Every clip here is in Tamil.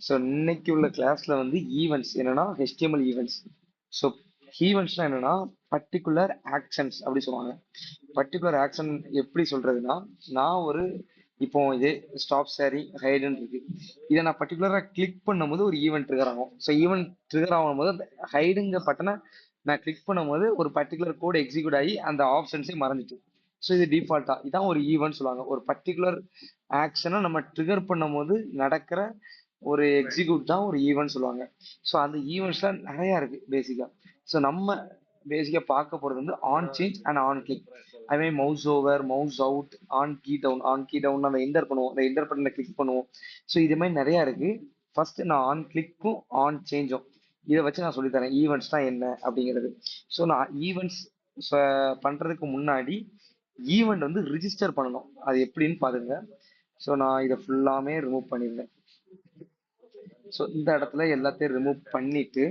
ஸோ இன்னைக்கு உள்ள கிளாஸ்ல வந்து ஈவெண்ட்ஸ் என்னன்னா HTML ஈவெண்ட்ஸ். ஸோ ஈவெண்ட்ஸ்னா என்னன்னா பர்டிகுலர் ஆக்ஷன்ஸ் அப்படி சொல்லுவாங்க. பர்டிகுலர் ஆக்ஷன் எப்படி சொல்றதுன்னா, நான் ஒரு இப்போ இதே ஸ்டாப் ஷேரிங் ஹைடுன்னு இருக்கு. இதை நான் பர்டிகுலரா கிளிக் பண்ணும்போது ஒரு ஈவெண்ட் ட்ரிகர் ஆகும். ஸோ ஈவெண்ட் ட்ரிகர் ஆகும்போது அந்த ஹைடுங்க பட்டனை நான் கிளிக் பண்ணும்போது ஒரு பர்டிகுலர் கோட் எக்ஸிக்யூட் ஆகி அந்த ஆப்ஷன்ஸே மறைஞ்சிட்டு. ஸோ இது டிஃபால்ட்டா இதான் ஒரு ஈவெண்ட் சொல்லுவாங்க. ஒரு பர்டிகுலர் ஆக்ஷனை நம்ம ட்ரிகர் பண்ணும்போது நடக்கிற ஒரு எக்ஸிக்யூட் தான் ஒரு ஈவெண்ட் சொல்லுவாங்க. ஸோ அந்த ஈவெண்ட்ஸ்ல நிறைய இருக்கு பேசிக்கா. ஸோ நம்ம பேசிக்கா பார்க்க போறது வந்து on change and on click. அதே மாதிரி mouse over, mouse out, on key down நம்ம என்டர் பண்ணுவோம், அந்த என்டர் பட்டனை கிளிக் பண்ணுவோம். ஸோ இது மாதிரி நிறைய இருக்கு. ஃபர்ஸ்ட் நான் ஆன் கிளிக்கும் ஆன் சேஞ்சும் இதை வச்சு நான் சொல்லித்தரேன் ஈவெண்ட்ஸ் தான் என்ன அப்படிங்கிறது. ஸோ நான் ஈவெண்ட்ஸ் பண்றதுக்கு முன்னாடி ஈவெண்ட் வந்து ரிஜிஸ்டர் பண்ணணும். அது எப்படின்னு பாருங்க. ஸோ நான் இதை ஃபுல்லாமே ரிமூவ் பண்ணிருந்தேன். ஸோ இந்த இடத்துல எல்லாத்தையும் ரிமூவ் பண்ணிட்டு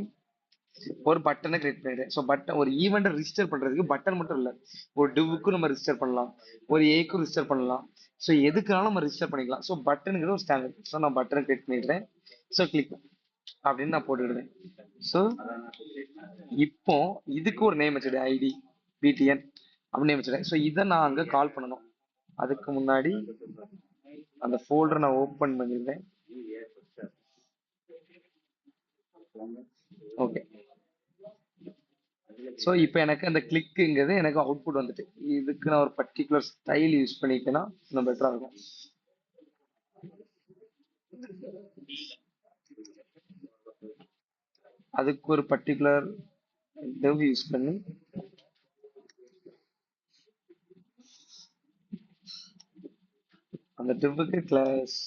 ஒரு பட்டனை கிரியேட் பண்ணிடுறேன். ஸோ பட்டன் ஒரு ஈவெண்ட்டை ரிஜிஸ்டர் பண்றதுக்கு பட்டன் மட்டும் இல்லை, ஒரு டிவ்வுக்கும் நம்ம ரிஜிஸ்டர் பண்ணலாம், ஒரு ஏக்கும் ரிஜிஸ்டர் பண்ணலாம். ஸோ எதுக்காலும் நம்ம ரிஜிஸ்டர் பண்ணிக்கலாம். ஸோ பட்டனுங்கிறது ஒரு ஸ்டாண்டர்ட். ஸோ நான் பட்டனை கிரியேட் பண்ணிடுறேன். ஸோ கிளிக் அப்படின்னு நான் போட்டுடுறேன். ஸோ இப்போ இதுக்கு ஒரு நேம் வச்சிடுறேன், ஐடி பிடிஎன் அப்படின்னு நேம் வச்சிடுறேன். ஸோ இதை நான் அங்கே கால் பண்ணணும். அதுக்கு முன்னாடி அந்த ஃபோல்டரை நான் ஓப்பன் பண்ணிடுறேன். ஓகே. ஸோ இப்போ எனக்கு அந்த கிளிக்குங்கிறது எனக்கு அவுட்புட் வந்துட்டு. இதுக்கு நான் ஒரு பர்டிகுலர் ஸ்டைல் யூஸ் பண்ணிட்டேன்னா இன்னும் பெட்டரா இருக்கும். அதுக்கு ஒரு பர்டிகுலர் டெவ் யூஸ் பண்ணி அந்த டெவ்வுக்கு கிளாஸ்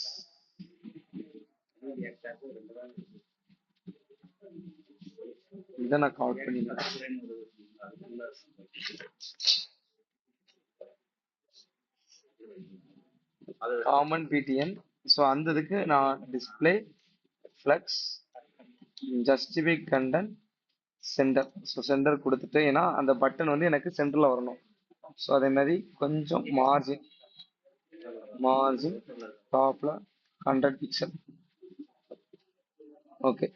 இதை நான் கால் பண்ணிடுறேன். Common PTN. ஸோ அந்த இதுக்கு நான் display flux justify content centre. So centre கொடுத்துட்டு, ஏன்னா அந்த பட்டன் வந்து எனக்கு சென்டர்ல வரணும். ஸோ அதே மாதிரி கொஞ்சம் மார்ஜின் டாப்ல 100 pixel. Okay.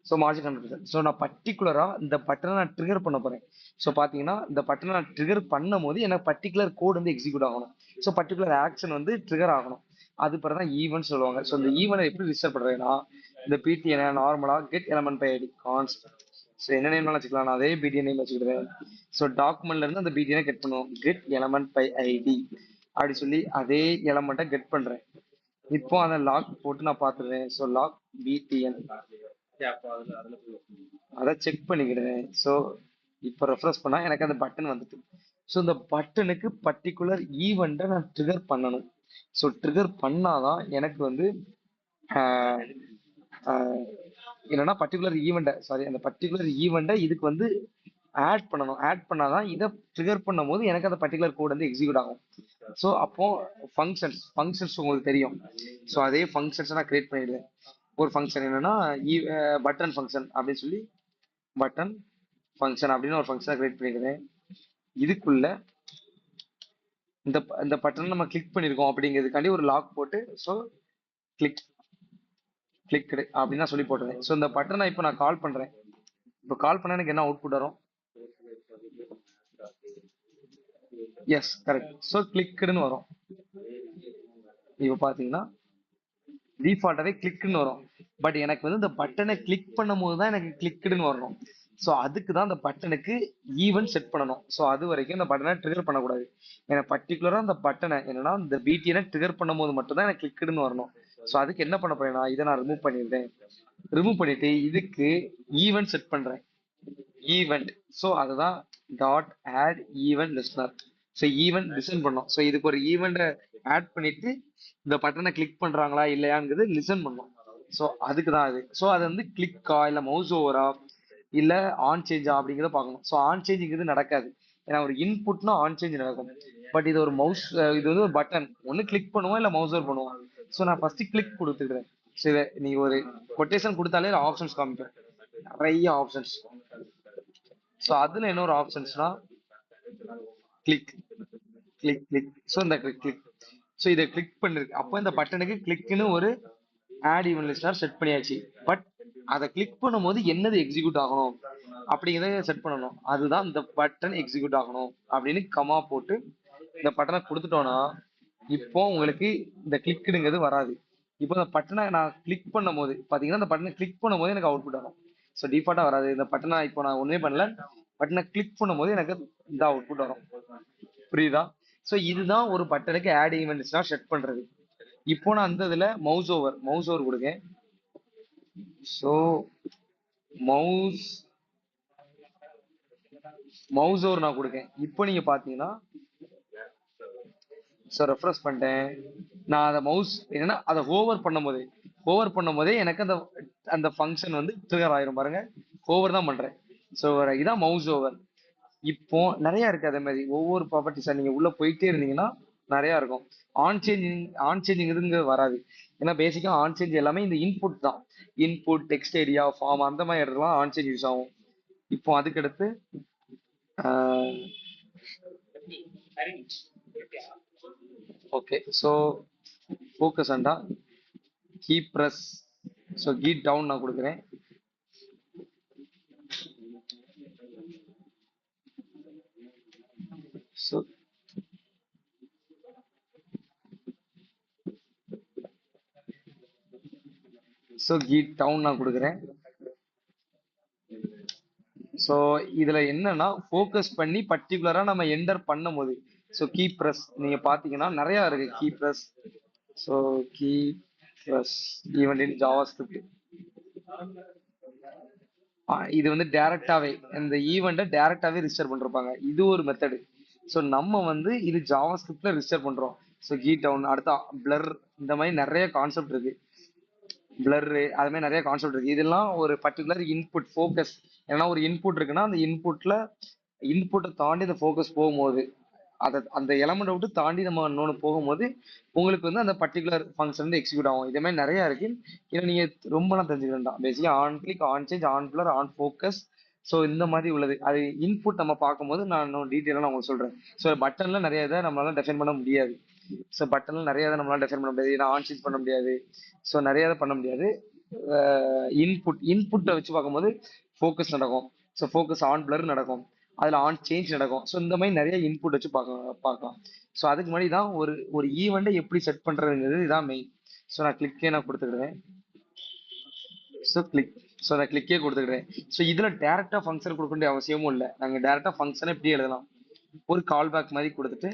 So margin 100%. So நான் பர்டிகுலரா இந்த பட்டனை நான் ட்ரிகர் பண்ண போறேன். ஸோ பாத்தீங்கன்னா இந்த பட்டனை நான் ட்ரிகர் பண்ணும் போது எனக்கு பர்டிகுலர் கோட் வந்து எக்ஸிக்யூட் ஆகணும். ஸோ பர்டிகுலர் ஆக்ஷன் வந்து ட்ரிகர் ஆகணும். அது பிறகு தான் ஈவென்ட் சொல்லுவாங்க. ஸோ இந்த ஈவெண்ட் எப்படி ரிஜிஸ்டர் பண்றேன்னா, இந்த பிடிஎன் நார்மலா get element by ID const. So என்ன நேம் வச்சுக்கலாம், நான் அதே பிடிஎன் நேம் வச்சுக்கிடுவேன். ஸோ டாக்குமெண்ட்ல இருந்து அந்த பிடிஎனை கெட் பண்ணுவோம், கெட் எலமெண்ட் பை ஐடி அப்படி சொல்லி அதே எலமெண்ட்டை கெட் பண்றேன். இப்போ அந்த லாக் போட்டு நான் பாத்துறேன். ஸோ லாக் பிடிஎன் அதை செக் பண்ணிக்கிடுவேன். ஸோ இப்போ ரெஃப்ரெஷ் பண்ணா எனக்கு அந்த பட்டன் வந்துட்டு. ஸோ இந்த பட்டனுக்கு பர்டிகுலர் ஈவெண்ட்டை நான் ட்ரிகர் பண்ணணும். ஸோ ட்ரிகர் பண்ணாதான் எனக்கு வந்து ஆஹ், ஆஹ், என்னன்னா பர்டிகுலர் ஈவெண்ட்டை அந்த பர்டிகுலர் ஈவெண்ட்டை இதுக்கு வந்து ஆட் பண்ணணும். ஆட் பண்ணாதான் இதை ட்ரிகர் பண்ணும் போது எனக்கு அந்த பர்டிகுலர் கோட் வந்து எக்ஸிக்யூட் ஆகும். ஸோ அப்போ ஃபங்க்ஷன்ஸ் உங்களுக்கு தெரியும். ஸோ அதே ஃபங்க்ஷன்ஸை நான் கிரியேட் பண்ணிடுவேன். ஒரு ஃபங்க்ஷன் என்னன்னா பட்டன் ஃபங்க்ஷன் அப்படின்னு சொல்லி பட்டன் ஃபங்க்ஷன் அப்படின்னு ஒரு ஃபங்க்ஷனை கிரியேட் பண்ணிடுவேன். இதுக்குள்ள இந்த பட்டன் நம்ம கிளிக் பண்ணிருக்கோம் அப்படிங்கிறதுக்காண்டி ஒரு லாக் போட்டு, ஸோ கிளிக் கிளிக் அப்படின்னு நான் சொல்லி போட்டுருவேன். ஸோ இந்த பட்டனை இப்போ நான் கால் பண்றேன். இப்போ கால் பண்ண எனக்கு என்ன அவுட்புட் வரும்? S, correct. ஸோ கிளிக்குன்னு வரும். இப்போ பாத்தீங்கன்னா டிஃபால்ட்டாவே கிளிக்னு வரும். பட் எனக்கு வந்து இந்த பட்டனை கிளிக் பண்ணும் போது தான் எனக்கு கிளிக்டுன்னு வரணும். ஸோ அதுக்கு தான் அந்த பட்டனுக்கு ஈவென்ட் செட் பண்ணணும். ஸோ அது வரைக்கும் இந்த பட்டனை ட்ரிகர் பண்ணக்கூடாது. எனக்கு பர்டிகுலரா அந்த பட்டனை என்னன்னா இந்த பிடிஎனை ட்ரிகர் பண்ணும் போது மட்டும் தான் எனக்கு கிளிக்டுன்னு வரணும். ஸோ அதுக்கு என்ன பண்ண போறேன்னா, இதை நான் ரிமூவ் பண்ணிடுறேன். ரிமூவ் பண்ணிட்டு இதுக்கு ஈவென்ட் செட் பண்றேன். ஈவெண்ட். ஸோ அதுதான் dot add event listener. So event listen பண்ணோம். ஸோ இதுக்கு ஒரு ஈவெண்ட்டை ஆட் பண்ணிட்டு இந்த பட்டனை கிளிக் பண்றாங்களா இல்லையாங்கிறது லிசன் பண்ணும். ஸோ அதுக்கு தான் அது. ஸோ அது வந்து கிளிக்கா இல்ல மவுஸ் ஓவரா இல்ல ஆன் சேஞ்சா அப்படிங்கிறத பார்க்கணும். ஸோ ஆன் சேஞ்சுங்கிறது நடக்காது. ஏன்னா ஒரு இன்புட்னா ஆன் சேஞ்ச் நடக்கும். பட் இது ஒரு மவுஸ், இது வந்து ஒரு பட்டன், ஒன்னு கிளிக் பண்ணுவோம் இல்ல மவுஸ் ஓவர் பண்ணுவோம். ஸோ நான் ஃபர்ஸ்ட் கிளிக் கொடுத்துக்கிறேன். சரி, நீங்க ஒரு கொட்டேஷன் கொடுத்தாலே ஆப்ஷன்ஸ் காமிக்கும், நிறைய ஆப்ஷன்ஸ். ஸோ அதுல என்ன ஒரு ஆப்ஷன்ஸ்னா கிளிக் கிளிக் கிளிக். ஸோ இந்த கிளிக். ஸோ இதை கிளிக் பண்ணிருக்கு. அப்போ இந்த பட்டனுக்கு கிளிக்னு ஒரு ஆட் ஈவென்ட் லிஸ்னர் செட் பண்ணியாச்சு. பட் அதை கிளிக் பண்ணும்போது என்னது எக்ஸிக்யூட் ஆகணும் அப்படிங்கிறத செட் பண்ணணும். அதுதான் இந்த பட்டன் எக்ஸிக்யூட் ஆகணும் அப்படின்னு கமா போட்டு இந்த பட்டனை கொடுத்துட்டோம்னா இப்போ உங்களுக்கு இந்த கிளிக்குங்கிறது வராது. இப்போ இந்த பட்டனை நான் கிளிக் பண்ணும் போது பாத்தீங்கன்னா இந்த பட்டனை கிளிக் பண்ணும் போது எனக்கு அவுட்புட் வரும். ஸோ டிஃபால்ட்டா வராது. இந்த பட்டனை இப்போ நான் ஒண்ணுமே பண்ணல, பட்டனை கிளிக் பண்ணும் போது எனக்கு இந்த அவுட்புட் வரும். புரியுதா? ஸோ இதுதான் ஒரு பட்டனுக்கு ஆட் ஈவெண்ட்ஸ்னா செட் பண்றது. இப்போ நான் அந்த இதுல மவுஸ் ஓவர் கொடுங்க. ஸோ மவுஸ் மவுஸ் ஓவர் நான் கொடுக்கேன். இப்போ நீங்க பாத்தீங்கன்னா ஸோ ரெஃப்ரெஷ் பண்ணிட்டேன். நான் அதை மவுஸ் என்னன்னா அதை ஓவர் பண்ணும்போதே எனக்கு அந்த அந்த ஃபங்க்ஷன் வந்து ட்ரிகர் ஆயிரும் பாருங்க. ஓவர் தான் பண்றேன். ஸோ இதான் மவுஸ் ஓவர். இப்போ நிறைய இருக்கு அதே மாதிரி ஒவ்வொரு ப்ராப்பர்ட்டிஸா நீங்க உள்ள போயிட்டே இருந்தீங்கன்னா நிறைய இருக்கும். ஆன் சேஞ்சிங் இதுங்க வராது. ஏன்னா பேசிக்கா ஆன் சேஞ்ச் எல்லாமே இந்த இன்புட் தான். இன்புட் டெக்ஸ்ட் ஏரியா ஃபார்ம் அந்த மாதிரி இடத்துலாம் ஆன் சேஞ்ச் யூஸ் ஆகும். இப்போ அதுக்கடுத்து ஓகே. ஸோ ஃபோக்கஸ் அண்டா கீ ப்ரெஸ். ஸோ கீட் டவுன் நான் கொடுக்குறேன். ஸோ கீட் டவுன் நான் கொடுக்குறேன். ஸோ இதுல என்னன்னா ஃபோக்கஸ் பண்ணி பர்டிகுலரா நம்ம என்டர் பண்ணும் போது ஸோ கீ ப்ரெஸ் நீங்க பாத்தீங்கன்னா நிறைய இருக்கு key press. So key press event in JavaScript. இது வந்து டைரக்டாவே இந்த ஈவெண்ட்டை டைரக்டாவே ரிஜிஸ்டர் பண்ணிருப்பாங்க. இது ஒரு மெத்தடு. ஸோ நம்ம வந்து இது ஜாவா ஸ்கிரிப்ட்ல ரிஜிஸ்டர் பண்றோம். ஸோ கீ டவுன் அடுத்த பிளர் இந்த மாதிரி நிறைய கான்செப்ட் இருக்கு. பிளர் அது மாதிரி நிறைய கான்செப்ட் இருக்கு. இதெல்லாம் ஒரு பர்டிகுலர் இன்புட் ஃபோக்கஸ். ஏன்னா ஒரு இன்புட் இருக்குன்னா அந்த இன்புட்டை தாண்டி அந்த ஃபோக்கஸ் போகும்போது அதை அந்த எலமெண்ட் விட்டு தாண்டி நம்ம இன்னொன்று போகும்போது உங்களுக்கு வந்து அந்த பர்டிகுலர் ஃபங்க்ஷன் வந்து எக்ஸிக்யூட் ஆகும். இதே மாதிரி நிறைய இருக்கு. ஏன்னா நீங்க ரொம்பலாம் தெரிஞ்சுக்க வேண்டாம். பேசிக்கா on click, on change, on blur, on focus. So இந்த மாதிரி உள்ளது. அது இன்புட் நம்ம பார்க்கும்போது நான் இன்னும் டீட்டெயிலாக நான் உங்களுக்கு சொல்றேன். ஸோ பட்டன்ல நிறைய இதை நம்மளால டிஃபைன் பண்ண முடியாது. ஸோ பட்டன்ல நிறைய இதை நம்மளால டிஃபைன் பண்ண முடியாது. ஏன்னா ஆன் சேஞ்ச் பண்ண முடியாது. ஸோ நிறைய இதை பண்ண முடியாது. இன்புட்டை வச்சு பார்க்கும்போது ஃபோக்கஸ் நடக்கும். ஸோ ஃபோக்கஸ் ஆன் பிளர் நடக்கும். அதுல ஆன் சேஞ்ச் நடக்கும். ஸோ இந்த மாதிரி நிறைய இன்புட் வச்சு பார்க்கலாம். ஸோ அதுக்கு முன்னாடி தான் ஒரு ஒரு ஈவெண்ட்டை எப்படி செட் பண்றதுங்கிறது இதான் மெயின். ஸோ நான் கிளிக்கே நான் கொடுத்துக்கிறேன். So click. ஸோ நான் கிளிக்கே கொடுத்துக்கிறேன். ஸோ இதுல டேரக்டா ஃபங்க்ஷன் கொடுக்க வேண்டிய அவசியமும் இல்லை. நாங்க டேரக்டா ஃபங்க்ஷனை எப்படி எழுதலாம், ஒரு கால் பேக் மாதிரி கொடுத்துட்டு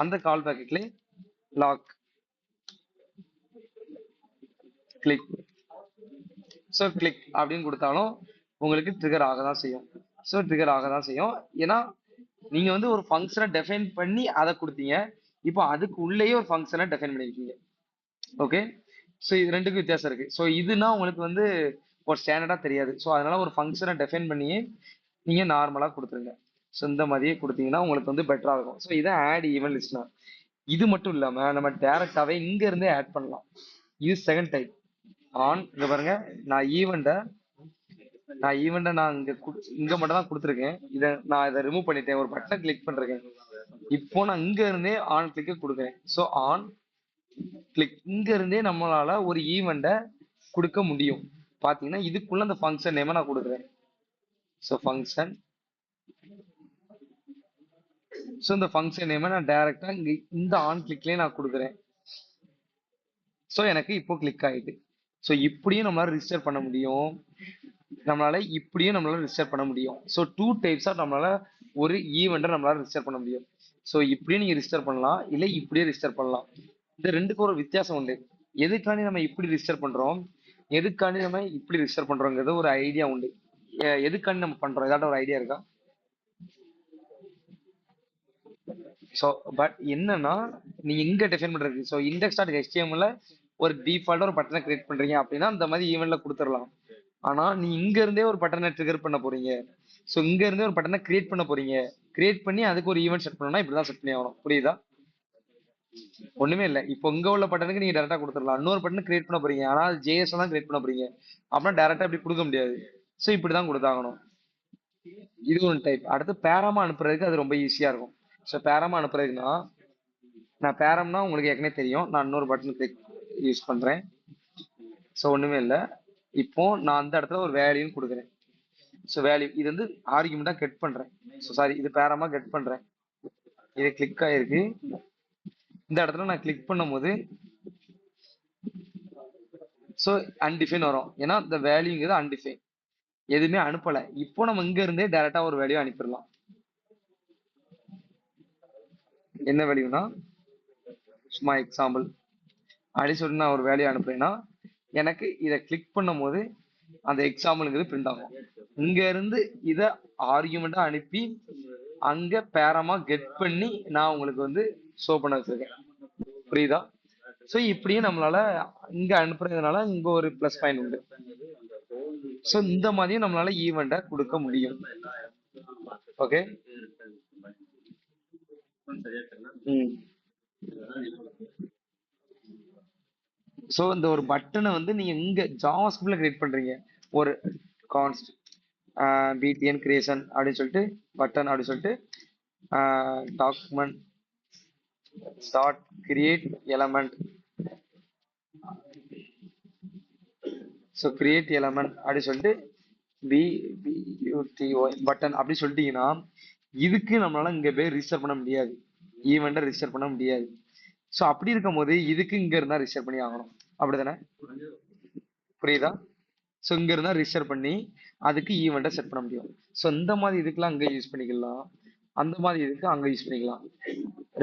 அந்த கால் பேக்குல லாக் கிளிக். ஸோ கிளிக் அப்படின்னு கொடுத்தாலும் உங்களுக்கு ட்ரிகர் ஆக தான் செய்யும். ஸோ ட்ரிகர் ஆக தான் செய்யும். ஏன்னா நீங்க வந்து ஒரு ஃபங்க்ஷனை டெஃபைன் பண்ணி அதை கொடுத்தீங்க. இப்போ அதுக்கு உள்ளேயே ஒரு ஃபங்க்ஷனை டெஃபைன் பண்ணிருக்கீங்க. ஓகே. ஸோ இது ரெண்டுக்கும் வித்தியாசம் இருக்கு. ஸோ இதுனா உங்களுக்கு வந்து ஒரு ஸ்டாண்டர்டா தெரியாது. ஸோ அதனால ஒரு ஃபங்க்ஷனை டெஃபைன் பண்ணியே நீங்க நார்மலா கொடுத்துருங்க. ஸோ இந்த மாதிரியே கொடுத்தீங்கன்னா உங்களுக்கு வந்து பெட்டரா இருக்கும். ஸோ இதை ஆட் ஈவென்ட் லிஸ்ட்னா இது மட்டும் இல்லாம நம்ம டைரக்டாவே இங்க இருந்தே ஆட் பண்ணலாம். இது செகண்ட் டைப். ஆன் இங்க பாருங்க. நான் ஈவெண்ட்டை நான் இங்க மட்டும் தான் கொடுத்துருக்கேன். இதை ரிமூவ் பண்ணிட்டேன். ஒரு பட்டன் கிளிக் பண்றேன். இப்போ நான் இங்க இருந்தே ஆன் கிளிக் கொடுக்குறேன். ஸோ ஆன் கிளிக் இங்க இருந்தே நம்மளால ஒரு ஈவெண்ட்டை கொடுக்க முடியும். பாத்தீங்கன்னா இதுக்குள்ள அந்த ஃபங்க்ஷன் நேம நான் கொடுக்குறேன். So function. ஸோ இந்த ஃபங்க்ஷன் நேம நான் டைரக்டா இங்க இந்த ஆன் கிளிக்லயே நான் கொடுக்குறேன். ஸோ எனக்கு இப்போ கிளிக் ஆயிட்டு. ஸோ இப்படியும் நம்மளால ரிஜிஸ்டர் பண்ண முடியும். நம்மளால ரிஜிஸ்டர் பண்ண முடியும். ஸோ டூ டைப்ஸா நம்மளால ஒரு ஈவெண்ட்டை நம்மளால ரிஜிஸ்டர் பண்ண முடியும். ஸோ இப்படியே நீங்க ரிஜிஸ்டர் பண்ணலாம், இல்லை இப்படியே ரிஜிஸ்டர் பண்ணலாம். இந்த ரெண்டுக்கும் ஒரு வித்தியாசம் உண்டு. எதுக்காண்டி நம்ம இப்படி ரிஜிஸ்டர் பண்றோம், எதுக்காண்டி நம்ம இப்படி ரிஜிஸ்டர் பண்றோங்கிறது ஒரு ஐடியா உண்டு. எதுக்காண்டி நம்ம பண்றோம் ஏதாட்ட ஒரு ஐடியா இருக்கா? ஸோ பட் என்னன்னா நீங்க இங்க டிஃபைன் பண்றது. ஸோ இண்டெக்ஸ் டாட் ஹெச்டிஎம்ல ஒரு டிஃபால்ட்டா ஒரு பட்டனை கிரியேட் பண்றீங்க அப்படின்னா அந்த மாதிரி ஈவெண்ட்ல கொடுத்துடலாம். ஆனா நீ இங்க இருந்தே ஒரு பட்டனை ட்ரிகர் பண்ண போறீங்க. ஸோ இங்க இருந்தே ஒரு பட்டனை கிரியேட் பண்ண போறீங்க. கிரியேட் பண்ணி அதுக்கு ஒரு ஈவெண்ட் செட் பண்ணணும்னா இப்படிதான் செட் பண்ணி ஆகணும். புரியுதா? ஒண்ணுமே இல்லை. இப்போ இங்க உள்ள பட்டனுக்கு நீங்க டேரக்டா கொடுத்துடலாம். இன்னொரு பட்டன் கிரியேட் பண்ண போறீங்க, ஆனா அது ஜேஎஸ் தான் கிரியேட் பண்ண போறீங்க அப்படின்னா டேரக்டா இப்படி கொடுக்க முடியாது. ஸோ இப்படிதான் கொடுத்தாகணும். இது ஒரு டைப். அடுத்து பேராமா அனுப்புறதுக்கு அது ரொம்ப ஈஸியா இருக்கும். ஸோ பேராமா அனுப்புறதுக்குன்னா நான் பேரம்னா உங்களுக்கு ஏற்கனவே தெரியும். நான் இன்னொரு பட்டன் கிளிக் யூஸ் பண்றேன். ஸோ ஒண்ணுமே இல்லை. இப்போ நான் அந்த இடத்துல ஒரு வேல்யூன்னு கொடுக்குறேன். ஸோ வேல்யூ இது வந்து ஆர்குமெண்டா கெட் பண்றேன். ஸோ சாரி, இது பேரமா கெட் பண்றேன். இது கிளிக் ஆயிருக்கு. இந்த இடத்துல நான் கிளிக் பண்ணும்போது ஸோ அன்டிஃபைன் வரும். ஏன்னா இந்த வேல்யூங்கிறது அன்டிஃபைன், எதுவுமே அனுப்பல. இப்போ நம்ம இங்க இருந்தே டைரக்டா ஒரு வேல்யூ அனுப்பிடலாம். என்ன வேல்யூனா சும்மா எக்ஸாம்பிள் அப்படி சொல்லிட்டு நான் ஒரு வேல்யூ அனுப்புறேன்னா எனக்கு இதை கிளிக் பண்ணும் போது அந்த எக்ஸாம்பிள்ங்கிறது பிரிண்ட் ஆகும். இங்க இருந்து இதை ஆர்குமெண்டா அனுப்பி அங்க பேரமா கெட் பண்ணி நான் உங்களுக்கு வந்து ஷோ பண்ண வச்சிருக்கேன். புரியுதா? ஸோ இப்படியே நம்மளால இங்க அனுப்புறதுனால இங்க ஒரு ப்ளஸ் பாயிண்ட் உண்டு. ஸோ இந்த மாதிரியும் நம்மளால ஈவெண்ட்டை கொடுக்க முடியும். ஓகே. ம். ஸோ இந்த ஒரு பட்டனை வந்து நீங்க இங்க ஜாவாஸ்கிரிப்ட்ல கிரியேட் பண்றீங்க. ஒரு கான்ஸ்ட் பிடிஎன் கிரியேஷன் அப்படின்னு சொல்லிட்டு பட்டன் அப்படின்னு சொல்லிட்டு document dot create element. So create element அப்படின்னு சொல்லிட்டு பியூடிஒய் பட்டன் அப்படி சொல்லிட்டீங்கன்னா இதுக்கு நம்மளால இங்க போய் ரிஜிஸ்டர் பண்ண முடியாது, ஈவெண்ட்டை ரிஜிஸ்டர் பண்ண முடியாது. ஸோ அப்படி இருக்கும் போது இதுக்கு இங்க இருந்தா ரிஜிஸ்டர் பண்ணி ஆகணும். அப்படிதானே? புரியுதா? ஸோ இங்க இருந்தா ரிஜிஸ்டர் பண்ணி அதுக்கு ஈவெண்ட்டை செட் பண்ண முடியும். ஸோ இந்த மாதிரி இதுக்கெல்லாம் அங்க யூஸ் பண்ணிக்கலாம், அந்த மாதிரி இதுக்கு அங்க யூஸ் பண்ணிக்கலாம்.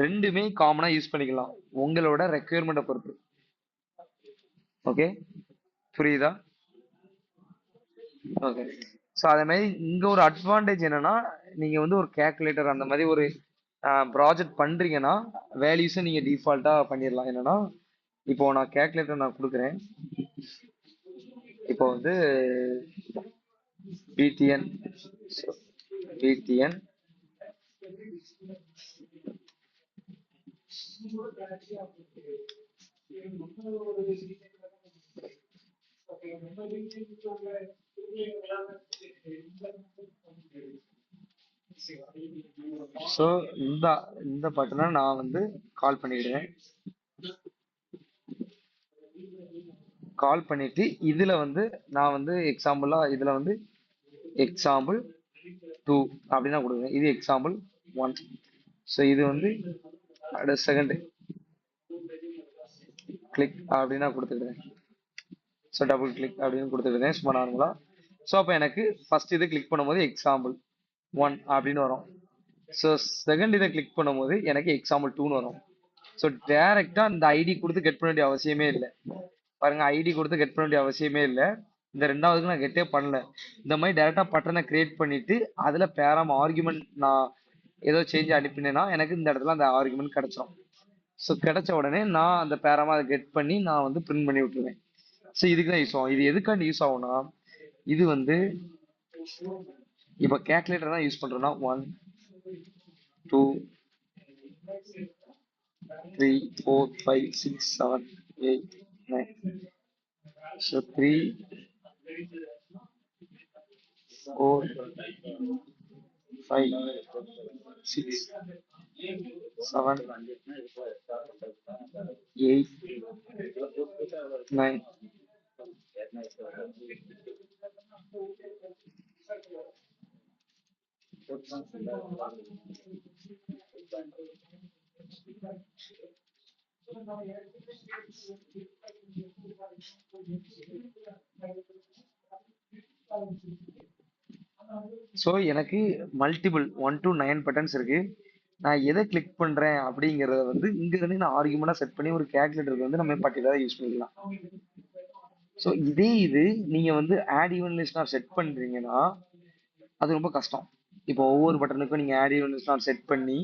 ரெண்டுமே காமனா யூஸ் பண்ணிக்கலாம் உங்களோட ரெக்குயர்மெண்ட்டை பொறுத்து. ஓகே, புரியுதா? ஓகே. ஸோ அதே மாதிரி இங்க ஒரு அட்வான்டேஜ் என்னன்னா நீங்க வந்து ஒரு கேல்குலேட்டர் அந்த மாதிரி ஒரு ப்ராஜெக்ட் பண்றீங்கன்னா வேல்யூஸை நீங்க டிஃபால்ட்டா பண்ணிடலாம். என்னன்னா இப்போ நான் கேல்குலேட்டர் நான் கொடுக்குறேன். இப்போ வந்து பிடிஎன் பிடிஎன் ஸோ இந்த இந்த பட்டனை நான் வந்து கால் பண்ணிடுறேன். கால் பண்ணிட்டு இதுல வந்து நான் வந்து எக்ஸாம்பிளா இதுல வந்து எக்ஸாம்பிள் 2 அப்படின்னா கொடுக்குறேன். இது எக்ஸாம்பிள் 1. ஸோ இது வந்து அடுத்த செகண்ட் கிளிக் அப்படின்னா கொடுத்துக்கிறேன். ஸோ டபுள் கிளிக் அப்படின்னு கொடுத்துக்கிறேன் சும்மா நார்மலா. ஸோ அப்போ எனக்கு ஃபர்ஸ்ட் இதை கிளிக் பண்ணும்போது எக்ஸாம்பிள் 1 அப்படின்னு வரும். ஸோ செகண்ட் இதை கிளிக் பண்ணும்போது எனக்கு எக்ஸாம்பிள் 2ன்னு வரும். ஸோ டைரக்டா இந்த ஐடி கொடுத்து கெட் பண்ண வேண்டிய அவசியமே இல்லை. பாருங்க, ஐடி கொடுத்து கெட் பண்ண வேண்டிய அவசியமே இல்லை. இந்த ரெண்டாவதுக்கு நான் கெட்டே பண்ணல. இந்த மாதிரி டைரக்டா பட்டனை கிரியேட் பண்ணிட்டு அதுல பேராம் ஆர்குமெண்ட் நான் ஏதோ சேஞ்ச் அனுப்பினேன்னா எனக்கு இந்த இடத்துல அந்த ஆர்குமெண்ட் கிடைச்சிடும். ஸோ கிடைச்ச உடனே நான் அந்த பேராமா அதை கெட் பண்ணி நான் வந்து பிரிண்ட் பண்ணி விட்டுருவேன். ஸோ இதுக்கு தான் யூஸ் ஆகும். இது எதுக்காண்டி யூஸ் ஆகும்னா இது வந்து இப்போ கேல்குலேட்டர் தான் யூஸ் பண்றோம்னா 1 2 3 4 5 6 7 8 9. So 3 4 5 6 7 8 9. ஸோ எனக்கு மல்டிபிள் 1 to 9 பட்டன்ஸ் இருக்கு. நான் எதை கிளிக் பண்றேன் அப்படிங்கறத வந்து இங்க இருந்து நான் ஆர்குமெண்டா செட் பண்ணி ஒரு கேல்குலேட்டருக்கு வந்து நம்ம பர்டிகுலரா யூஸ் பண்ணிக்கலாம். ஸோ இதே இது நீங்க வந்து ஆட் ஈவன் லிஸ்ட் செட் பண்றீங்கன்னா அது ரொம்ப கஷ்டம். இப்போ ஒவ்வொரு பட்டனுக்கும் நீங்க ஆட் ஈவன் லிஸ்ட் செட் பண்ணி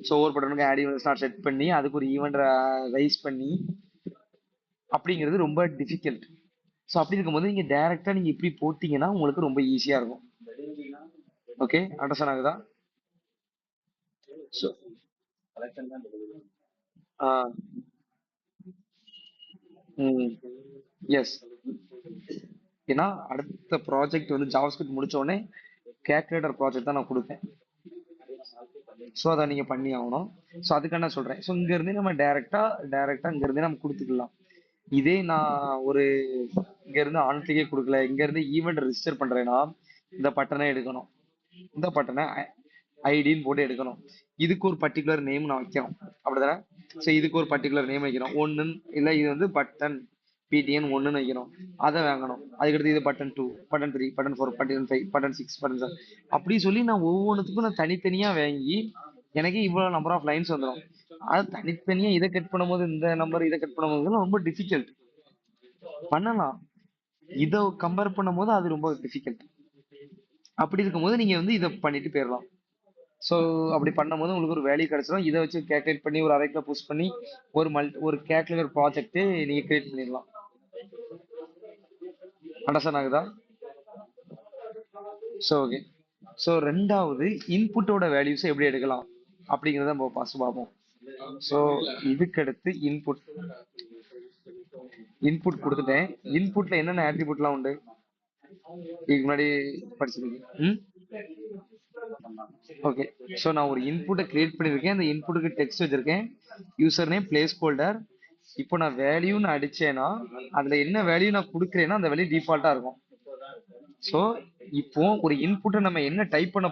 ஸோ ஒவ்வொரு பட்டனுக்கும் ஆட் ஈவன் லிஸ்ட் செட் பண்ணி அதுக்கு ஒரு ஈவெண்ட் ரைஸ் பண்ணி அப்படிங்கிறது ரொம்ப டிஃபிகல்ட். ஸோ அப்படி இருக்கும்போது நீங்க டைரக்டா நீங்க இப்படி போட்டீங்கன்னா உங்களுக்கு ரொம்ப ஈஸியா இருக்கும். ஓகே, அண்டர்ஸ்டாண்ட் ஆகுதா? ஸோ எஸ், ஏன்னா அடுத்த ப்ராஜெக்ட் வந்து ஜாவாஸ்கிரிப்ட் முடிச்ச உடனே கேல்குலேட்டர் ப்ராஜெக்ட் தான் நான் கொடுப்பேன். ஸோ அதை நீங்க பண்ணி ஆகணும். ஸோ அதுக்காக நான் சொல்றேன். ஸோ இங்க இருந்து நம்ம டைரக்டா இங்க இருந்தே நம்ம கொடுத்துக்கலாம். இதே நான் ஒரு இங்க இருந்து ஆன் கிளிக்கே கொடுக்கல, இங்க இருந்து ஈவெண்ட் ரெஜிஸ்டர் பண்றேன்னா இந்த பட்டனை எடுக்கணும், இந்த பட்டனை ஐடின்னு போட்டு எடுக்கணும். இதுக்கு ஒரு பர்டிகுலர் நேம் நான் வைக்கணும், அப்படிதானே? ஸோ இதுக்கு ஒரு பர்டிகுலர் நேம் வைக்கணும், ஒன்றுன்னு இல்லை, இது வந்து பட்டன் பிடிஎன் ஒன்றுன்னு வைக்கணும், அதை வாங்கணும். அதுக்கடுத்து இது button 2, button 3, button 4, button 5, button 6, button 7, அப்படி சொல்லி நான் ஒவ்வொன்றுத்துக்கும் நான் தனித்தனியா வாங்கி எனக்கு இவ்வளவு நம்பர் ஆஃப் லைன்ஸ் வந்துடும். அது தனித்தனியா இதை கட் பண்ணும்போது இந்த நம்பர், இதை கட் பண்ணும்போது ரொம்ப டிஃபிகல்ட். பண்ணலாம், இதை கம்பேர் பண்ணும்போது அது ரொம்ப டிஃபிகல்ட். அப்படி இருக்கும்போது நீங்க வந்து இதை பண்ணிட்டு போயிடலாம். ஸோ அப்படி பண்ணும்போது உங்களுக்கு ஒரு வேல்யூ கிடைச்சிடும். இதை வச்சு கேல்குலேட் பண்ணி ஒரு அரைக்கில் புஷ் பண்ணி ஒரு கேல்குலேட்டர் ப்ராஜெக்ட் நீங்க கிரியேட் பண்ணிடலாம். அண்டர்ஸ்டாண்ட் ஆகுதா? So okay. ஸோ ரெண்டாவது இன்புட்டோட வேல்யூஸை எப்படி எடுக்கலாம் அப்படிங்கிறத நம்ம ஃபர்ஸ்ட் பார்ப்போம். ஸோ இதுக்கு அடுத்து இன்புட் கொடுத்துட்டேன். இன்புட்ல என்னென்ன ஆட்ரிபியூட்லாம் உண்டு இதுக்கு முன்னாடி படிச்சிருக்கீங்க? ம், ஓகே. ஸோ நான் ஒரு இன்புட்டை கிரியேட் பண்ணியிருக்கேன், அந்த இன்புட்டுக்கு டெக்ஸ்ட் வச்சிருக்கேன், யூசர் நேம் பிளேஸ் ஹோல்டர். இப்போ நான் வேல்யூன்னு அடிச்சேன்னா அதுல என்ன வேல்யூ நான் கொடுக்குறேன்னா அந்த வேல்யூ டிஃபால்ட்டா இருக்கும். ஸோ இப்போ ஒரு இன்புட்டை நம்ம என்ன டைப் பண்ண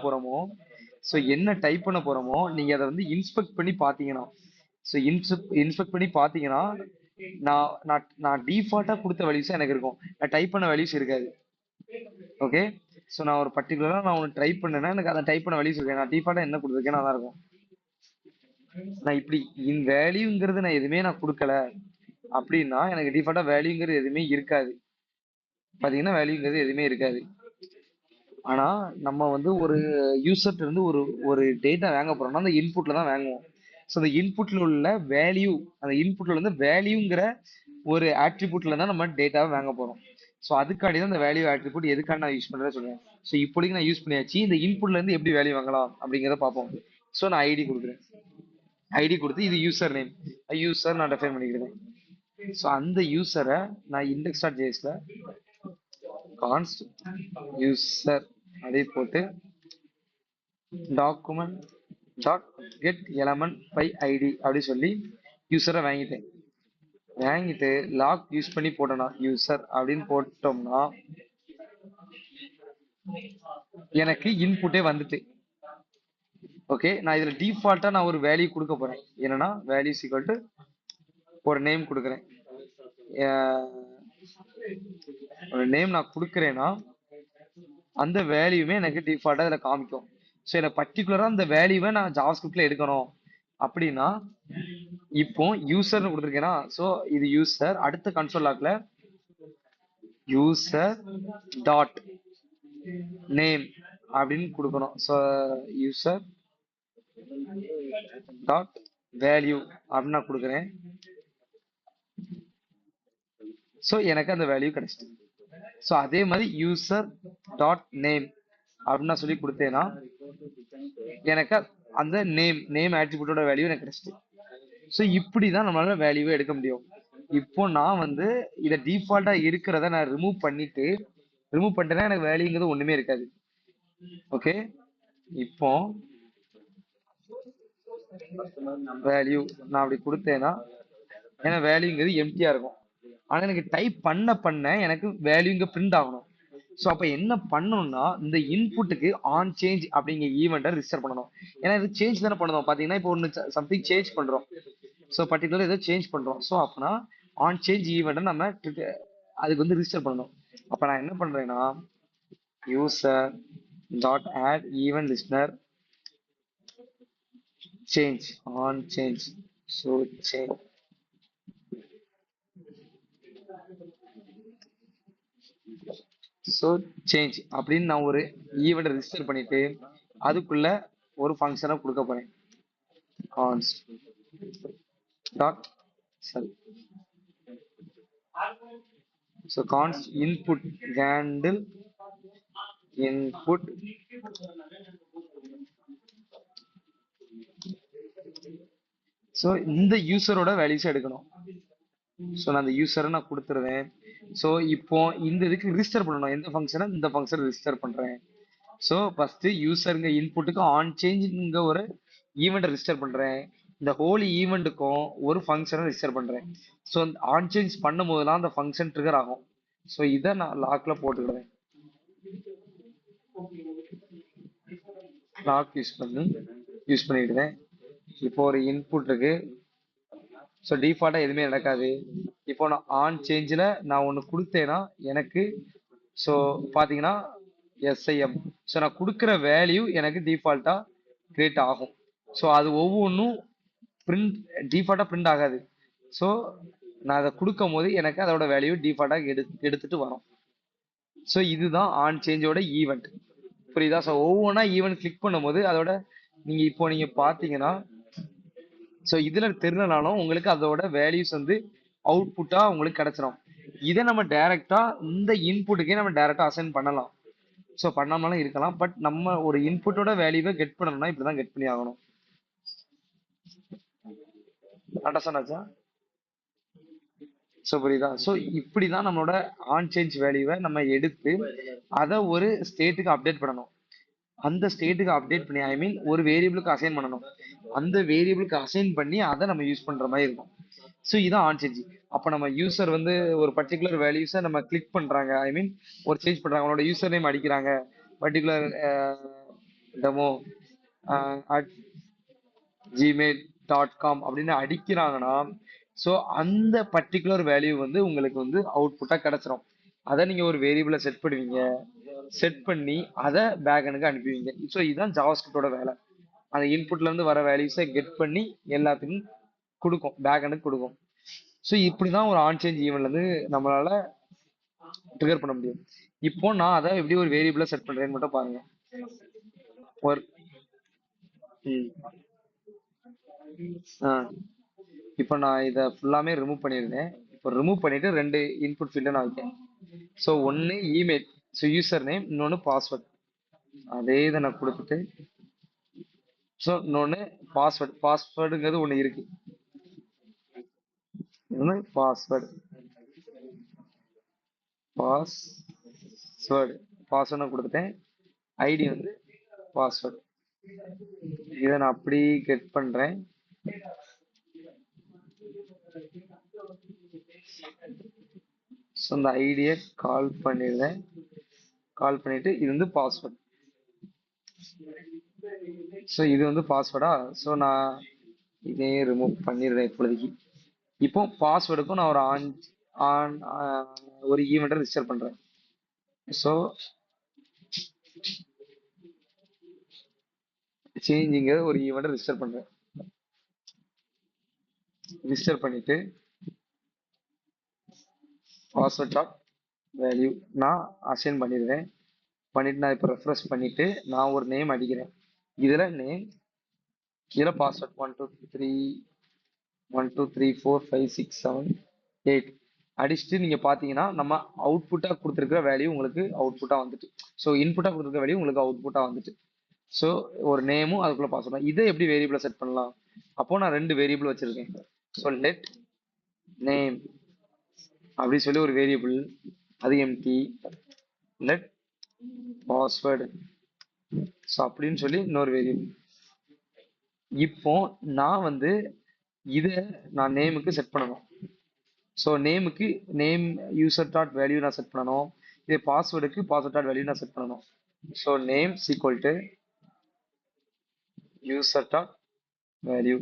போறோமோ, நீங்க அதை வந்து இன்ஸ்பெக்ட் பண்ணி பார்த்தீங்கன்னா, ஸோ இன்ஸ்பெக்ட் பண்ணி பார்த்தீங்கன்னா நான் நான் நான் டிஃபால்ட்டா கொடுத்த வேல்யூஸ் எனக்கு இருக்கும், நான் டைப் பண்ண வேல்யூஸ் இருக்காது. ஓகே. ஸோ நான் ஒரு பர்டிகுலரா நான் ஒன்று டைப் பண்ணேன்னா எனக்கு அதை டைப் பண்ண வேல்யூஸ் இருக்கு, நான் டிஃபால்ட்டா என்ன கொடுத்துருக்கேன்னு அதான் இருக்கும். நான் இப்படி இன் வேல்யூங்கிறது நான் எதுவுமே நான் கொடுக்கல அப்படின்னா எனக்கு டிஃபால்ட்டா வேல்யூங்கிறது எதுவுமே இருக்காது. பாத்தீங்கன்னா வேல்யூங்கிறது எதுவுமே இருக்காது. ஆனா நம்ம வந்து ஒரு யூசர்ட்ட இருந்து ஒரு ஒரு டேட்டா வாங்க போறோம்னா அந்த இன்புட்ல தான் வாங்குவோம். ஸோ அந்த இன்புட்ல உள்ள வேல்யூ, அந்த இன்புட்ல வந்து வேல்யூங்கிற ஒரு ஆட்ரிபியூட்ல தான் நம்ம டேட்டாவை வாங்க போறோம். ஸோ அதுக்காண்டி தான் இந்த வேல்யூ ஆட்ரிபியூட் எதுக்காண்டி நான் யூஸ் பண்றேன்னு சொல்லுவேன். ஸோ இப்போதைக்கு நான் யூஸ் பண்ணியாச்சு, இந்த இன்புட்ல இருந்து எப்படி வேல்யூ வாங்கலாம் அப்படிங்கிறத பார்ப்போம். ஸோ நான் ஐடி கொடுக்குறேன், ஐடி கொடுத்து இது யூசர் நேம், யூசர் நான் டிஃபைன் பண்ணிக்கிறேன். ஸோ அந்த யூசரை நான் இண்டெக்ஸ் டாட் ஜேஎஸ்ல கான்ஸ்ட் யூசர் அதே போட்டு document dot get element by ID அப்படி சொல்லி யூசரை வாங்கிட்டு லாக் யூஸ் பண்ணி போட்டோம்னா யூசர் அப்படின்னு போட்டோம்னா எனக்கு இன்புட்டே வந்துட்டு. ஓகே, நான் இதுல டிஃபால்ட்டா நான் ஒரு வேல்யூ கொடுக்க போறேன், என்னன்னா வேல்யூ ஈக்குவல் டு ஒரு நேம் கொடுக்குறேன். ஒரு நேம் நான் கொடுக்குறேன்னா அந்த வேல்யூமே எனக்கு டிஃபால்ட்டா இதுல காமிக்கும். ஸோ எனக்கு பர்டிகுலரா அந்த வேல்யூவை நான் ஜாவாஸ்கிரிப்ட்ல எடுக்கணும் அப்படின்னா இப்போ யூசர்னு கொடுத்துருக்கேன்னா, ஸோ இது யூசர், அடுத்த கன்சோல் லாக்ல யூசர் டாட் நேம் அப்படின்னு கொடுக்கணும். ஸோ யூசர் டாட் வேல்யூ அப்படின்னு நான் கொடுக்குறேன். ஸோ எனக்கு அந்த வேல்யூ கிடைச்சிட்டு. ஸோ அதே மாதிரி யூசர் டாட் நேம் அப்படின்னு நான் சொல்லி கொடுத்தேன்னா எனக்கு அந்த நேம் ஆட்ரிபியூட்டோட வேல்யூ எனக்கு கிடைச்சிட்டு. ஸோ இப்படி தான் நம்மளால வேல்யூவை எடுக்க முடியும். இப்போ நான் வந்து இதை டிஃபால்ட்டா இருக்கிறத நான் ரிமூவ் பண்ணிட்டேன்னா எனக்கு வேல்யூங்கிறது ஒண்ணுமே இருக்காது. ஓகே, இப்போ வேல்யூ நான் அப்படி கொடுத்தேன்னா ஏன்னா வேல்யூங்கிறது எம்டியா இருக்கும். ஆனா எனக்கு டைப் பண்ண எனக்கு வேல்யூ இங்க பிரிண்ட் ஆகணும். ஸோ அப்ப என்ன பண்ணணும்னா இந்த இன்புட்டுக்கு ஆன் சேஞ்ச் அப்படிங்கிற ஈவெண்ட்டை ரிஜிஸ்டர் பண்ணணும். ஏன்னா இது சேஞ்ச் தானே பண்ணணும். பாத்தீங்கன்னா இப்போ ஒன்று சம்திங் சேஞ்ச் பண்றோம், ஸோ பர்டிகுலர் ஏதோ சேஞ்ச் பண்றோம். ஸோ அப்பனா ஆன் சேஞ்ச் ஈவெண்ட்டை நம்ம அதுக்கு வந்து ரிஜிஸ்டர் பண்ணணும். அப்ப நான் என்ன பண்றேன்னா user dot add event listener change on change. So change so change அப்படின்னு நான் ஒரு ஈவெண்ட் ரெஜிஸ்டர் பண்ணிட்டு அதுக்குள்ள ஒரு ஃபங்க்ஷனை கொடுக்க போறேன், கான்ஸ்ட் டாட் சரி. So கான்ஸ்ட் input handle input so இந்த யூசரோட வேல்யூஸ் எடுக்கணும். ஸோ நான் அந்த யூசரை நான் கொடுத்துருவேன். ஸோ இப்போ இந்த இதுக்கு ரிஜிஸ்டர் பண்ணணும், எந்த ஃபங்க்ஷனை இந்த ஃபங்க்ஷன் ரிஜிஸ்டர் பண்றேன். ஸோ ஃபர்ஸ்ட் யூசருங்க இன்புட்டுக்கு ஆன் சேஞ்சுங்க ஒரு ஈவெண்ட் ரெஜிஸ்டர் பண்றேன். இந்த ஹோல் ஈவெண்ட்டுக்கும் ஒரு ஃபங்க்ஷனை ரிஜிஸ்டர் பண்றேன். ஸோ ஆன் சேஞ்ச் பண்ணும் போதெல்லாம் அந்த ஃபங்க்ஷன் ட்ரிகர் ஆகும். ஸோ இதை நான் லாக்ல போட்டுக்கிடுவேன். Lock use பண்ணிக்கிடுவேன். இப்போ ஒரு இன்புட் இருக்கு. ஸோ டிஃபால்ட்டா எதுவுமே நடக்காது. இப்போ நான் ஆன் சேஞ்சில் நான் ஒன்று கொடுத்தேன்னா எனக்கு ஸோ பார்த்தீங்கன்னா எஸ்ஐஎம். ஸோ நான் கொடுக்குற வேல்யூ எனக்கு டிஃபால்ட்டா கிரியேட் ஆகும். ஸோ அது ஒவ்வொன்றும் பிரிண்ட் டிஃபால்ட்டா பிரிண்ட் ஆகாது. ஸோ நான் அதை கொடுக்கும் போது எனக்கு அதோட வேல்யூ டிஃபால்ட்டாக எடுத்துட்டு வரும். ஸோ இதுதான் ஆன் சேஞ்சோட ஈவெண்ட். புரியுதா? ஸோ ஒவ்வொன்றா ஈவெண்ட் கிளிக் பண்ணும்போது அதோட நீங்க பார்த்தீங்கன்னா ஸோ இதுல தெரிலனாலும் உங்களுக்கு அதோட வேல்யூஸ் வந்து அவுட்புட்டா உங்களுக்கு கிடைச்சிடும். இதை நம்ம டைரக்டா இந்த இன்புட்டுக்கே நம்ம டைரக்டா அசைன் பண்ணலாம். ஸோ பண்ணாமலாம் இருக்கலாம். பட் நம்ம ஒரு இன்புட்டோட வேல்யூவை கெட் பண்ணணும்னா இப்படிதான் கெட் பண்ணி ஆகணும். அண்டர்ஸ்டாண்ட் ஆச்சா? ஸோ புரியுதா? ஸோ இப்படிதான் நம்மளோட ஆன் சேஞ்ச் வேல்யூவை நம்ம எடுத்து அதை ஒரு ஸ்டேட்டுக்கு அப்டேட் பண்ணணும். அந்த ஸ்டேட்டுக்கு அப்டேட் பண்ணி ஐ மீன் ஒரு வேரியபிளுக்கு அசைன் பண்ணணும். அந்த வேரியபிளுக்கு அசைன் பண்ணி அதை நம்ம யூஸ் பண்ற மாதிரி இருக்கும். ஸோ இதான் ஆன் சேஞ்ச். அப்போ நம்ம யூசர் வந்து ஒரு பர்டிகுலர் வேல்யூஸை நம்ம கிளிக் பண்றாங்க, ஐ மீன் ஒரு சேஞ்ச் பண்றாங்க, அவனோட யூசர் நேம் அடிக்கிறாங்க, பர்டிகுலர் டெமோ அட் gmail.com அப்படின்னு அடிக்கிறாங்கன்னா ஸோ அந்த பர்டிகுலர் வேல்யூ வந்து உங்களுக்கு வந்து அவுட்புட்டாக கிடைச்சிரும். அதை நீங்க ஒரு வேரியபிளை செட் பண்ணுவீங்க. செட் பண்ணி அதை பேக்எண்டுக்கு அனுப்புவீங்க. ஸோ இதுதான் ஜாவாஸ்கிரிப்டோட வேலை. அந்த இன்புட்ல இருந்து வர வேல்யூஸை கெட் பண்ணி எல்லாத்துக்கும் கொடுக்கும், பேக்எண்டுக்கு கொடுக்கும். ஸோ இப்படிதான் ஒரு ஆன் சேஞ்ச் ஈவெண்ட்ல இருந்து நம்மளால ட்ரிகர் பண்ண முடியும். இப்போ நான் அதை எப்படி ஒரு வேரியபிளை செட் பண்றேன்னு மட்டும் பாருங்க. ஒரு இப்போ நான் இதை ஃபுல்லாமே ரிமூவ் பண்ணியிருந்தேன். இப்போ ரிமூவ் பண்ணிட்டு ரெண்டு இன்புட் ஃபீல்டை நான் வைக்கேன். ஸோ ஒன்று இமெயில், ஸோ யூசர் நேம், இன்னொன்று பாஸ்வேர்ட். அதே இதை நான் கொடுத்துட்டு ஸோ இன்னொன்று பாஸ்வேர்டுங்கிறது ஒன்று இருக்கு. இன்னொன்று பாஸ்வேர்டு கொடுத்துட்டேன். ஐடி வந்து பாஸ்வேர்டு. இதை நான் அப்படி கெட் பண்றேன். ஸோ அந்த ஐடியை கால் பண்ணிடுறேன். கால் பண்ணிட்டு இது வந்து பாஸ்வேர்ட். ஸோ இது வந்து பாஸ்வேர்டா? ஸோ நான் இதே ரிமூவ் பண்ணிடுறேன் இப்போதைக்கு. இப்போ பாஸ்வேர்டுக்கும் நான் ஒரு ஆன் ஆன் ஒரு ஈவெண்ட்டை ரிஜிஸ்டர் பண்றேன். ஸோ சேஞ்சிங்க ஒரு ஈவெண்ட்டை ரிஜிஸ்டர் பண்றேன். ரிஜிஸ்டர் பண்ணிட்டு பாஸ்வேர்ட் டாட் வேல்யூ நான் அசைன் பண்ணிடுறேன். பண்ணிட்டு நான் இப்போ ரெஃப்ரெஷ் பண்ணிட்டு நான் ஒரு நேம் அடிக்கிறேன். இதுல நேம், இதில் பாஸ்வேர்ட் 1 2 3 4 5 6 7 8 அடிச்சுட்டு நீங்க பாத்தீங்கன்னா நம்ம அவுட்புட்டா கொடுத்துருக்கிற வேல்யூ உங்களுக்கு அவுட்புட்டா வந்துட்டு. ஸோ இன்புட்டா கொடுத்துருக்க வேல்யூ உங்களுக்கு அவுட்புட்டா வந்துட்டு. ஸோ ஒரு நேமும் அதுக்குள்ள பாஸ்வேர்ட். இதை எப்படி வேரியபிளை செட் பண்ணலாம்? அப்போ நான் ரெண்டு வேரியபிள் வச்சிருக்கேன். ஸோ லெட் நேம் அப்படி சொல்லி ஒரு வேரியபிள், அது எம்டி. லெட் பாஸ்வேர்டு ஸோ அப்படின்னு சொல்லி இன்னொரு வேரியபிள். இப்போ நான் வந்து இதை நான் நேமுக்கு செட் பண்ணணும். ஸோ நேமுக்கு நேம் யூசர் டாட் வேல்யூ நான் செட் பண்ணணும். இதே பாஸ்வேர்டுக்கு பாஸ்வேர்ட் டாட் வேல்யூ நான் செட் பண்ணணும். So name equal to user dot value.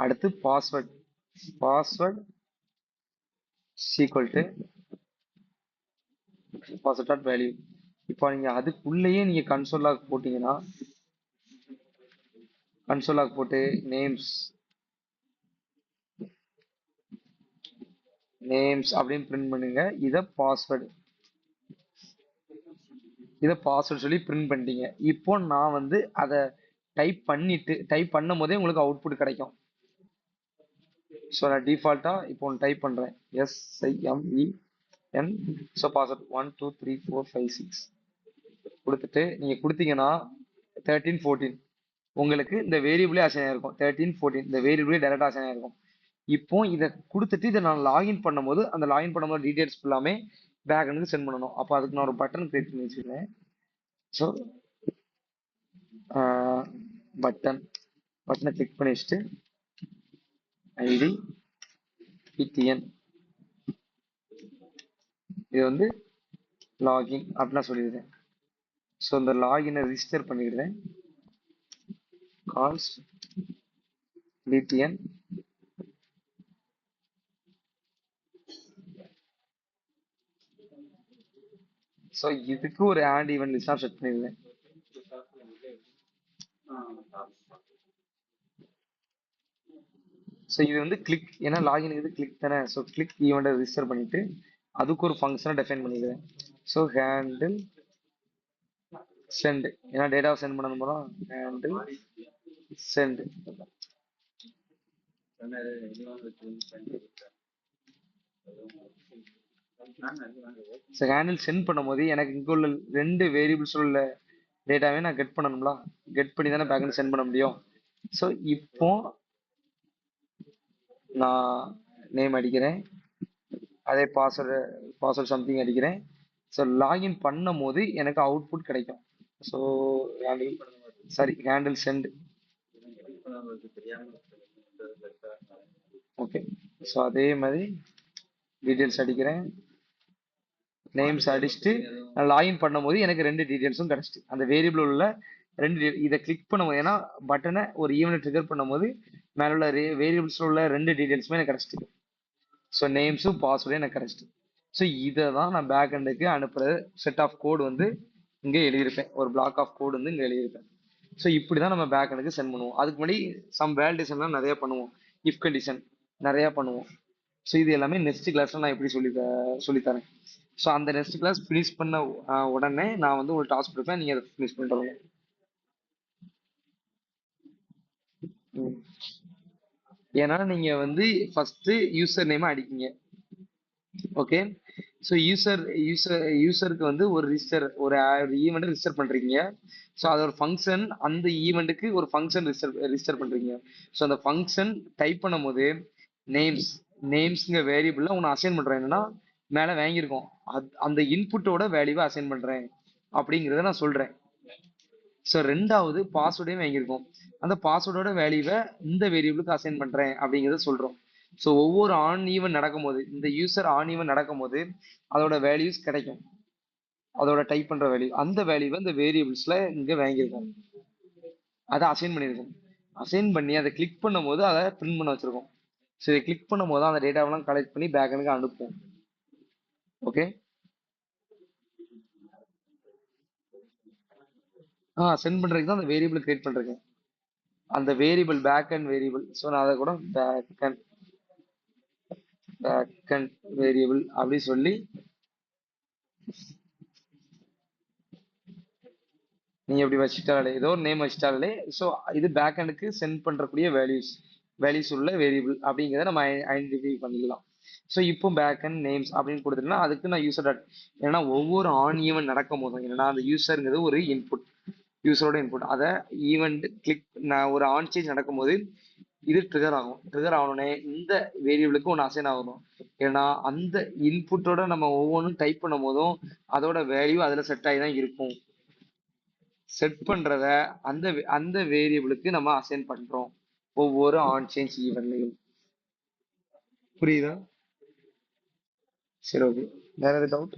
அடுத்து password equal to password dot value. இப்போ நீங்க அதுக்குள்ளேயே நீங்க கன்சோல் லாக் போட்டீங்கன்னா கன்சோல் லாக் போட்டு நேம்ஸ் அப்படின்னு பிரிண்ட் பண்ணுங்க. இதை பாஸ்வேர்ட் சொல்லி பிரிண்ட் பண்ணிட்டீங்க. இப்போ நான் வந்து அதை டைப் பண்ணும் போதே உங்களுக்கு அவுட்புட் கிடைக்கும். ஸோ நான் டிஃபால்ட்டா இப்போ ஒன்று டைப் பண்றேன், SIMEN. ஸோ பாஸ்வேர்ட் 1 2 3 4 5 6 கொடுத்துட்டு நீங்க கொடுத்தீங்கன்னா 13 14 உங்களுக்கு இந்த வேரியபிளே அசைன் ஆயிருக்கும். 13 14 இந்த வேரியபிளே டைரக்டா அசைன் ஆயிருக்கும். இப்போ இதை கொடுத்துட்டு இதை நான் லாகின் பண்ணும்போது அந்த லாகின் பண்ணும்போது டீடைல்ஸ் ஃபுல்லாமே பேக்எண்டுக்கு சென்ட் பண்ணணும். அப்போ அதுக்கு நான் ஒரு பட்டன் கிரியேட் பண்ணி வச்சுக்கிறேன். ஸோ பட்டன் பட்டனை கிளிக் பண்ணி வச்சுட்டு ஐடி பிடிஎன் இது வந்து லாகின் அப்படின்னா சொல்லிடுறேன். ஸோ இந்த லாகினை ரிஜிஸ்டர் பண்ணிடுறேன். கால்ஸ் பிடிஎன் ஸோ இதுக்கு ஒரு ஆட் ஈவெண்ட் லிஸ்டாக செட் பண்ணிடுறேன். ஸோ இது வந்து கிளிக், ஏன்னா லாகின் இது கிளிக் தானே. ஸோ கிளிக் ஈவெண்ட்டை ரிஜிஸ்டர் பண்ணிட்டு அதுக்கு ஒரு ஃபங்க்ஷனை டிஃபைன் பண்ணிடுறேன். ஸோ ஹேண்டில் சென்ட், ஏன்னா டேட்டாவை சென்ட் பண்ணணும் போல. Handle send. So handle send பண்ணும்போது எனக்கு இங்கே உள்ள 2 வேரியபிள்ஸ் உள்ள டேட்டாவே நான் கெட் பண்ணணும்ல. கெட் பண்ணி தானே பேக்கெண்ட் சென்ட் பண்ண முடியும். ஸோ இப்போ நான் நேம் அடிக்கிறேன், அதே பாஸ்வேர்டு சம்திங் அடிக்கிறேன். ஸோ லாகின் பண்ணும் போது எனக்கு அவுட்புட் கிடைக்கும். So handle send. Okay, so அதே மாதிரி டீட்டெயில்ஸ் அடிக்கிறேன், நேம்ஸ் அடிச்சுட்டு நான் லாகின் பண்ணும்போது எனக்கு 2 டீட்டெயில்ஸும் கிடைச்சிட்டு அந்த வேரியபிள் உள்ள 2 இதை கிளிக் பண்ணும்போது, ஏன்னா பட்டனை ஒரு ஈவெண்ட் ட்ரிகர் பண்ணும்போது மேலே உள்ள வேரியபிள்ஸ் உள்ள 2 டீட்டெயில்ஸுமே எனக்கு கிடைச்சிட்டு. ஸோ நேம்ஸும் பாஸ்வேர்டும் எனக்கு கிடைச்சிட்டு. ஸோ இதை தான் நான் பேக் எண்டுக்கு அனுப்புகிற செட் ஆஃப் கோடு வந்து இங்கே எழுதியிருப்பேன். ஒரு பிளாக் ஆஃப் கோடு வந்து இங்கே எழுதியிருப்பேன். ஸோ இப்படி தான் நம்ம பேக் எண்டுக்கு சென்ட் பண்ணுவோம். அதுக்கு முன்னாடி சம் வேலிடேஷன்லாம் நிறைய பண்ணுவோம், இஃப் கண்டிஷன் நிறையா பண்ணுவோம். ஸோ இது எல்லாமே நெக்ஸ்ட் கிளாஸில் நான் எப்படி சொல்லித்தரேன். ஸோ அந்த நெக்ஸ்ட் கிளாஸ் ஃபினிஷ் பண்ண உடனே நான் வந்து ஒரு டாஸ்க் கொடுப்பேன், நீங்கள் அதை ஃபினிஷ் பண்ணுறோம். ஏன்னா நீங்கள் வந்து ஃபஸ்ட்டு யூசர் நேமை அடிக்கீங்க. ஓகே, ஸோ யூசருக்கு வந்து ஒரு ஈவெண்ட் ரிஜிஸ்டர் பண்றீங்க. ஸோ அது ஒரு ஃபங்க்ஷன், அந்த ஈவெண்ட்டுக்கு ஒரு ஃபங்க்ஷன் ரிஜிஸ்டர் பண்றீங்க. ஸோ அந்த ஃபங்க்ஷன் டைப் பண்ணும்போது நேம்ஸ்ங்க வேரியபிள்ல ஒன்று அசைன் பண்றேன். என்னன்னா மேலே வாங்கியிருக்கோம், அந்த இன்புட்டோட வேல்யூவை அசைன் பண்றேன் அப்படிங்கிறத நான் சொல்றேன். ஸோ ரெண்டாவது பாஸ்வேர்டையும் வாங்கியிருக்கோம், அந்த பாஸ்வேர்டோட வேல்யூவை இந்த வேரியபிளுக்கு அசைன் பண்றேன் அப்படிங்கிறத சொல்றோம். ஸோ ஒவ்வொரு ஆன் ஈவன் நடக்கும்போது, இந்த யூசர் ஆன் ஈவன் நடக்கும்போது அதோட வேல்யூஸ் கிடைக்கும், அதோட டைப் பண்ற வேல்யூ, அந்த வேல்யூவை இந்த வேரியபிள்ஸ்ல இங்க வாங்கியிருக்கோம், அதை அசைன் பண்ணியிருக்கோம். அசைன் பண்ணி அதை கிளிக் பண்ணும்போது அதை பிரிண்ட் பண்ண வச்சிருக்கோம். ஸோ இதை கிளிக் பண்ணும்போது அந்த டேட்டாவெல்லாம் கலெக்ட் பண்ணி பேக்கெண்டுக்கு அனுப்புவோம். ஓகே, சென்ட் பண்றதுக்கு தான் அந்த வேரியபிள் கிரியேட் பண்றேன், அந்த வேரியபிள் பேக்கெண்ட் வேரியபிள். ஸோ நான் அதை கூட பேக்கெண்ட் வேரியபிள் அப்படி சொல்லி நீங்க எப்படி வச்சுட்டாலே, ஏதோ ஒரு நேம் வச்சுட்டாலே, ஸோ இது பேக்கெண்டுக்கு சென்ட் பண்றக்கூடிய வேல்யூஸ் உள்ள வேரியபிள் அப்படிங்கிறத நம்ம ஐடென்டிஃபை பண்ணிக்கலாம். ஸோ இப்போ பேக்கெண்ட் நேம்ஸ் அப்படின்னு கொடுத்துட்டோம்னா அதுக்கு நான் யூசர் டாட், ஏன்னா ஒவ்வொரு ஆன் ஈவெண்ட் நடக்கும் போதும் என்னன்னா அந்த யூசருங்கிறது ஒரு இன்புட், யூசரோட இன்புட். அதை ஈவெண்ட் கிளிக் நான் ஒரு ஆன் சேஞ்ச் நடக்கும்போது இது ட்ரிகர் ஆகும். ட்ரிகர் ஆகணுன்னே இந்த வேரியபிளுக்கு ஒன்று அசைன் ஆகணும். ஏன்னா அந்த இன்புட்டோட நம்ம ஒவ்வொன்றும் டைப் பண்ணும் போதும் அதோட வேல்யூ அதில் செட் ஆகி தான் இருக்கும். செட் பண்றத அந்த அந்த வேரியபிளுக்கு நம்ம அசைன் பண்றோம் ஒவ்வொரு ஆன் சேஞ்ச் ஈவெண்ட்லையும். புரியுதா? சரி, ஓகே. வேற ஏதாவது டவுட்?